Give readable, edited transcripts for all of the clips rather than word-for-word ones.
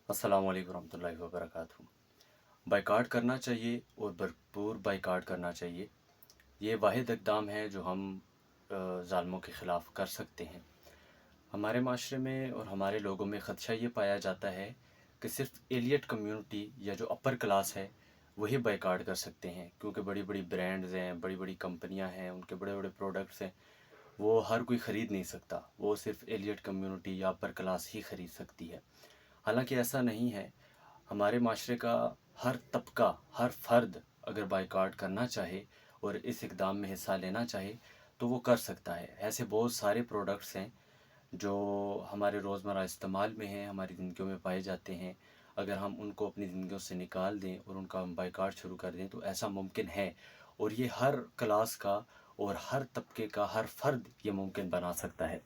अस्सलाम वालेकुम रहमतुल्लाहि व बरकातहू। बाइकाट करना चाहिए और भरपूर बाइकाट करना चाहिए। ये वाहिद इक़दाम है जो हम ज़ालिमों के ख़िलाफ़ कर सकते हैं। हमारे माशरे में और हमारे लोगों में ख़दशा ये पाया जाता है कि सिर्फ़ एलिट कम्युनिटी या जो अपर क्लास है वही बाइकाट कर सकते हैं, क्योंकि बड़ी बड़ी ब्रांड्स हैं, बड़ी बड़ी कंपनियां हैं, उनके बड़े बड़े प्रोडक्ट्स हैं, वो हर कोई ख़रीद नहीं सकता। वो सिर्फ़ एलिट कम्युनिटी या अपर क्लास ही ख़रीद सकती है। हालांकि ऐसा नहीं है। हमारे माशरे का हर तबका, हर फ़र्द अगर बाइकाट करना चाहे और इस इक़दाम में हिस्सा लेना चाहे तो वो कर सकता है। ऐसे बहुत सारे प्रोडक्ट्स हैं जो हमारे रोज़मर्रा इस्तेमाल में हैं, हमारी ज़िंदगियों में पाए जाते हैं। अगर हम उनको अपनी ज़िंदगियों से निकाल दें और उनका हम बाइकाट शुरू कर दें तो ऐसा मुमकिन है। और ये हर क्लास का और हर तबके का हर फ़र्द ये मुमकिन बना सकता है।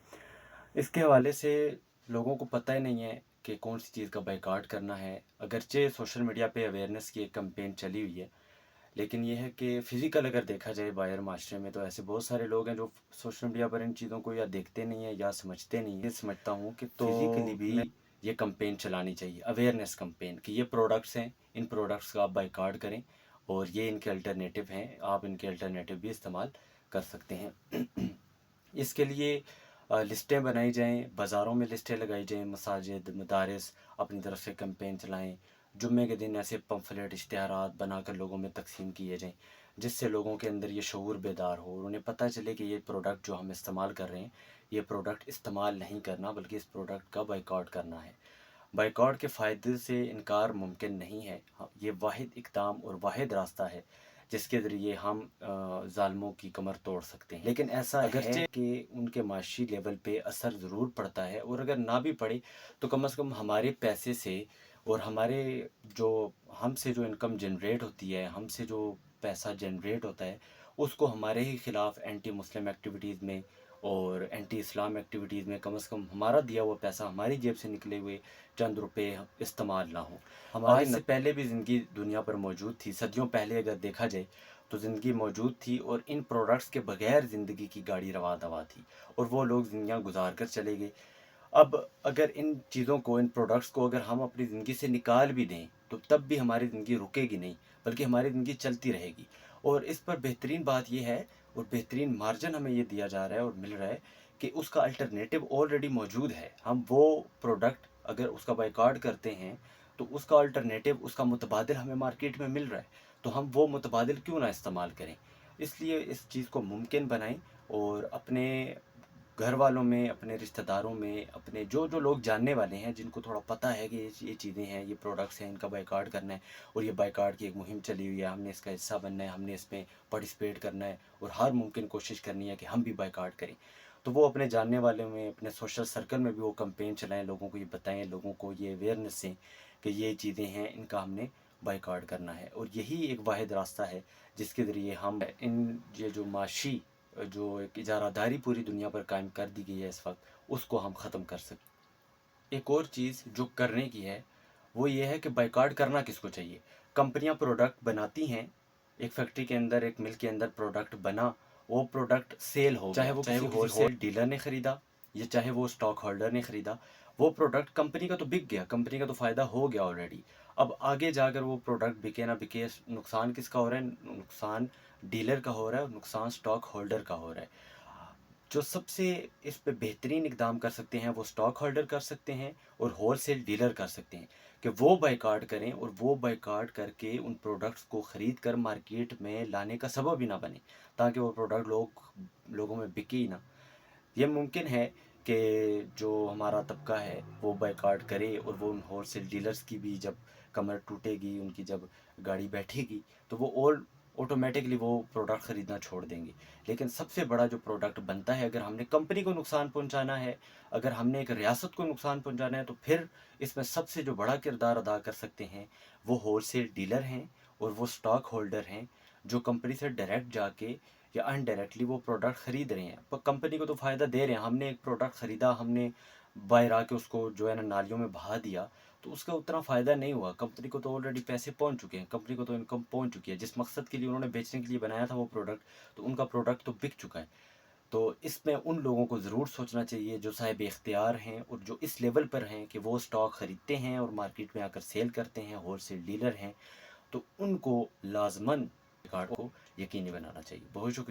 इसके हवाले से लोगों को पता ही नहीं है कि कौन सी चीज़ का बाइकाट करना है। अगरचे सोशल मीडिया पे अवेयरनेस की एक कैंपेन चली हुई है, लेकिन ये है कि फ़िज़िकल अगर देखा जाए बाहर माशरे में तो ऐसे बहुत सारे लोग हैं जो सोशल मीडिया पर इन चीज़ों को या देखते नहीं हैं या समझते नहीं हैं। ये समझता हूँ कि फ़िज़िकली भी ये कैंपेन चलानी चाहिए, अवेयरनेस कैंपेन, कि ये प्रोडक्ट्स हैं, इन प्रोडक्ट्स का आप बाइकाट करें और ये इनके अल्टरनेटिव हैं, आप इनके अल्टरनेटिव भी इस्तेमाल कर सकते हैं। इसके लिए लिस्टें बनाई जाएँ, बाज़ारों में लिस्टें लगाई जाएँ, मसाजिद, मदारिस अपनी तरफ से कैंपेन चलाएँ। जुम्मे के दिन ऐसे पम्फलेट, इश्तिहारात बनाकर लोगों में तक़सीम किए जाएँ, जिससे लोगों के अंदर ये शऊर बेदार हो और उन्हें पता चले कि ये प्रोडक्ट जो हम इस्तेमाल कर रहे हैं, ये प्रोडक्ट इस्तेमाल नहीं करना बल्कि इस प्रोडक्ट का बाइकआउट करना है। बाइकआउट के फ़ायदे से इनकार मुमकिन नहीं है। हाँ, ये वाहिद इक़दाम और वाहिद रास्ता है जिसके ज़रिए हम ज़ालिमों की कमर तोड़ सकते हैं। लेकिन ऐसा है कि उनके माशी लेवल पे असर ज़रूर पड़ता है, और अगर ना भी पड़े तो कम से कम हमारे पैसे से और हमारे जो हमसे जो इनकम जनरेट होती है, हमसे जो पैसा जनरेट होता है, उसको हमारे ही ख़िलाफ़ एंटी मुस्लिम एक्टिविटीज़ में और एंटी इस्लाम एक्टिविटीज़ में कम से कम हमारा दिया हुआ पैसा, हमारी जेब से निकले हुए चंद रुपए इस्तेमाल ना हो। हमारे से पहले भी ज़िंदगी दुनिया पर मौजूद थी। सदियों पहले अगर देखा जाए तो ज़िंदगी मौजूद थी और इन प्रोडक्ट्स के बगैर ज़िंदगी की गाड़ी रवा दवा थी और वो लोग ज़िंदगियाँ गुजार कर चले गए। अब अगर इन चीज़ों को, इन प्रोडक्ट्स को अगर हम अपनी ज़िंदगी से निकाल भी दें तो तब भी हमारी ज़िंदगी रुकेगी नहीं, बल्कि हमारी ज़िंदगी चलती रहेगी। और इस पर बेहतरीन बात यह है और बेहतरीन मार्जिन हमें ये दिया जा रहा है और मिल रहा है कि उसका अल्टरनेटिव ऑलरेडी मौजूद है। हम वो प्रोडक्ट अगर उसका बाइकाट करते हैं तो उसका अल्टरनेटिव, उसका मुतबादिल हमें मार्केट में मिल रहा है, तो हम वो मुतबादिल क्यों ना इस्तेमाल करें। इसलिए इस चीज़ को मुमकिन बनाएं और अपने घर वालों में, अपने रिश्तेदारों में, अपने जो जो लोग जानने वाले हैं, जिनको थोड़ा पता है कि ये चीज़ें हैं, ये प्रोडक्ट्स हैं, इनका बाइकाट करना है और ये बाइकाट की एक मुहिम चली हुई है, हमने इसका हिस्सा बनना है, हमने इसमें पार्टिसिपेट करना है और हर मुमकिन कोशिश करनी है कि हम भी बाइकाट करें। तो वो अपने जानने वाले में, अपने सोशल सर्कल में भी वो कैंपेन चलाएं, लोगों को ये बताएं, लोगों को ये अवेयरनेस दें कि ये चीज़ें हैं, इनका हमने बाइकाट करना है। और यही एक वाहिद रास्ता है जिसके ज़रिए हम इन ये जो माशी, जो एक इजारादारी पूरी दुनिया पर कायम कर दी गई है इस वक्त, उसको हम ख़त्म कर सकते। एक और चीज़ जो करने की है वो ये है कि बाइकाट करना किसको चाहिए। कंपनियां प्रोडक्ट बनाती हैं, एक फैक्ट्री के अंदर, एक मिल के अंदर प्रोडक्ट बना, वो प्रोडक्ट सेल हो गया, चाहे वो किसी होलसेल डीलर ने ख़रीदा या चाहे वो स्टॉक होल्डर ने ख़रीदा, वो प्रोडक्ट कंपनी का तो बिक गया, कंपनी का तो फ़ायदा हो गया ऑलरेडी। अब आगे जाकर वो प्रोडक्ट बिके ना बिके, नुकसान किसका हो रहा है? नुकसान डीलर का हो रहा है और नुकसान स्टॉक होल्डर का हो रहा है। जो सबसे इस पे बेहतरीन इक़दाम कर सकते हैं वो स्टॉक होल्डर कर सकते हैं और होलसेल डीलर कर सकते हैं कि वो बाइकाट करें और वो बाइकाट करके उन प्रोडक्ट्स को ख़रीद कर मार्केट में लाने का सबब ही ना बने, ताकि वो प्रोडक्ट लोगों में बिके ही ना। ये मुमकिन है कि जो हमारा तबका है वो बाइकाट करे और वो उन होलसेल डीलर्स की भी जब कमर टूटेगी, उनकी जब गाड़ी बैठेगी, तो वो ऑटोमेटिकली वो प्रोडक्ट ख़रीदना छोड़ देंगे। लेकिन सबसे बड़ा जो प्रोडक्ट बनता है, अगर हमने कंपनी को नुकसान पहुंचाना है, अगर हमने एक रियासत को नुकसान पहुंचाना है, तो फिर इसमें सबसे जो बड़ा किरदार अदा कर सकते हैं वो होलसेल डीलर हैं और वो स्टॉक होल्डर हैं, जो कंपनी से डायरेक्ट जाके या अनडायरेक्टली वो प्रोडक्ट ख़रीद रहे हैं। पर कंपनी को तो फ़ायदा दे रहे हैं। हमने एक प्रोडक्ट ख़रीदा, हमने बाहर आके उसको जो है ना नालियों में बहा दिया, तो उसका उतना फ़ायदा नहीं हुआ। कंपनी को तो ऑलरेडी पैसे पहुंच चुके हैं, कंपनी को तो इनकम पहुंच चुकी है। जिस मकसद के लिए उन्होंने बेचने के लिए बनाया था वो प्रोडक्ट, तो उनका प्रोडक्ट तो बिक चुका है। تو اس میں ان لوگوں کو ضرور سوچنا چاہیے جو صاحب اختیار ہیں اور جو اس لیول پر ہیں کہ وہ سٹاک خریدتے ہیں اور مارکیٹ میں آ کر سیل کرتے ہیں، ہول سیل ڈیلر ہیں، تو ان کو لازماً کارڈ کو یقینی بنانا چاہیے۔ بہت شکریہ۔